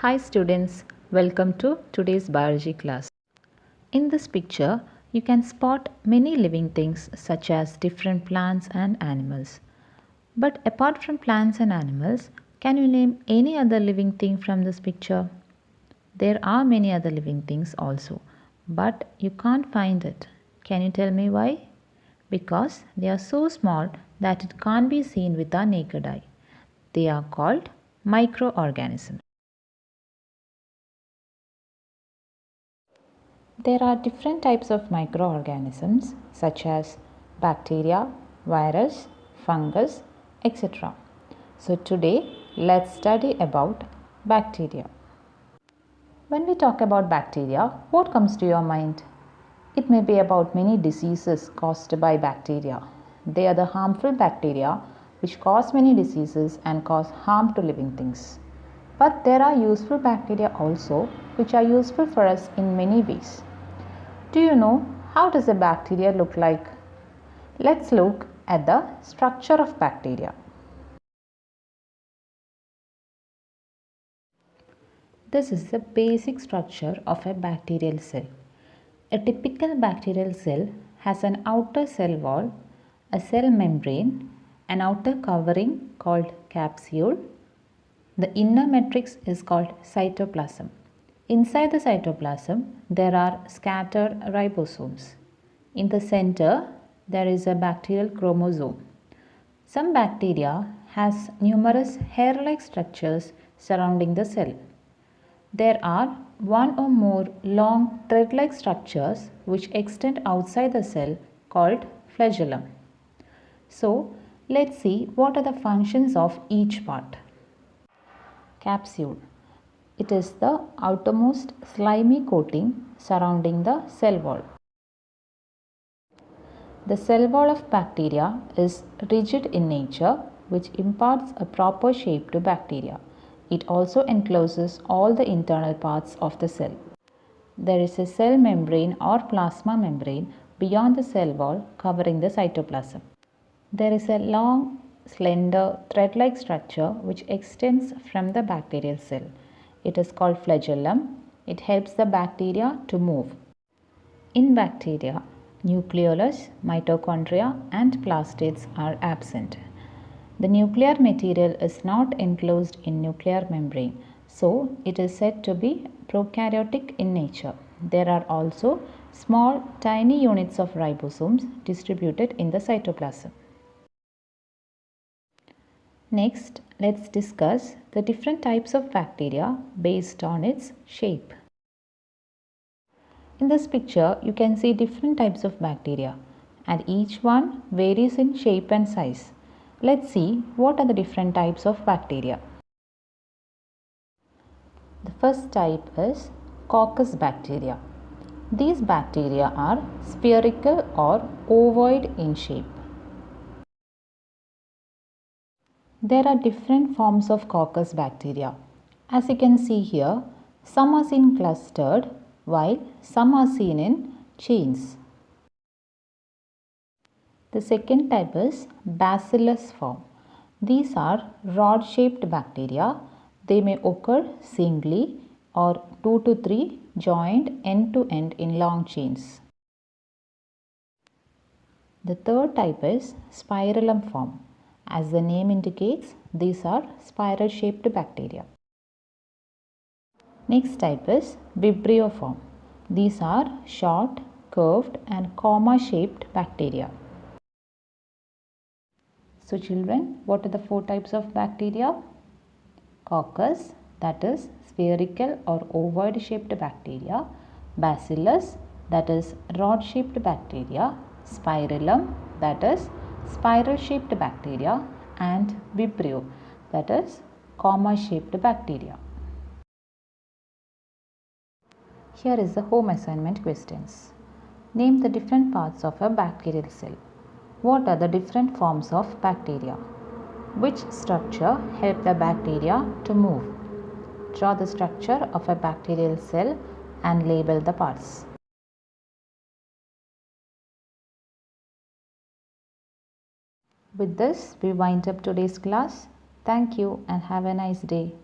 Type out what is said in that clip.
Hi students, welcome to today's biology class. In this picture, you can spot many living things such as different plants and animals. But apart from plants and animals, can you name any other living thing from this picture? There are many other living things also, but you can't find it. Can you tell me why? Because they are so small that it can't be seen with our naked eye. They are called microorganisms. There are different types of microorganisms such as bacteria, virus, fungus, etc. So today let's study about bacteria. When we talk about bacteria, what comes to your mind? It may be about many diseases caused by bacteria. They are the harmful bacteria which cause many diseases and cause harm to living things. But there are useful bacteria also which are useful for us in many ways. Do you know how does a bacteria look like? Let's look at the structure of bacteria. This is the basic structure of a bacterial cell. A typical bacterial cell has an outer cell wall, a cell membrane, an outer covering called capsule. The inner matrix is called cytoplasm. Inside the cytoplasm, there are scattered ribosomes. In the center, there is a bacterial chromosome. Some bacteria has numerous hair-like structures surrounding the cell. There are one or more long thread-like structures which extend outside the cell called flagellum. So, let's see what are the functions of each part. Capsule. It is the outermost slimy coating surrounding the cell wall. The cell wall of bacteria is rigid in nature, which imparts a proper shape to bacteria. It also encloses all the internal parts of the cell. There is a cell membrane or plasma membrane beyond the cell wall covering the cytoplasm. There is a long, slender, thread-like structure which extends from the bacterial cell. It is called flagellum. It helps the bacteria to move. In bacteria, nucleolus, mitochondria and plastids are absent. The nuclear material is not enclosed in nuclear membrane, so it is said to be prokaryotic in nature. There are also small, tiny units of ribosomes distributed in the cytoplasm. Next, let's discuss the different types of bacteria based on its shape. In this picture, you can see different types of bacteria and each one varies in shape and size. Let's see what are the different types of bacteria. The first type is coccus bacteria. These bacteria are spherical or ovoid in shape. There are different forms of coccus bacteria. As you can see here, some are seen clustered while some are seen in chains. The second type is bacillus form. These are rod-shaped bacteria. They may occur singly or 2 to 3 joined end to end in long chains. The third type is spirillum form. As the name indicates, these are spiral-shaped bacteria. Next type is vibrio form. These are short, curved and comma-shaped bacteria. So children, what are the four types of bacteria? Coccus, that is spherical or ovoid shaped bacteria. Bacillus, that is rod shaped bacteria. Spirillum, that is spiral shaped bacteria. And vibrio, that is comma shaped bacteria. Here is the home assignment questions. Name the different parts of a bacterial cell. What are the different forms of bacteria? Which structure help the bacteria to move? Draw the structure of a bacterial cell and label the parts. With this, we wind up today's class. Thank you and have a nice day.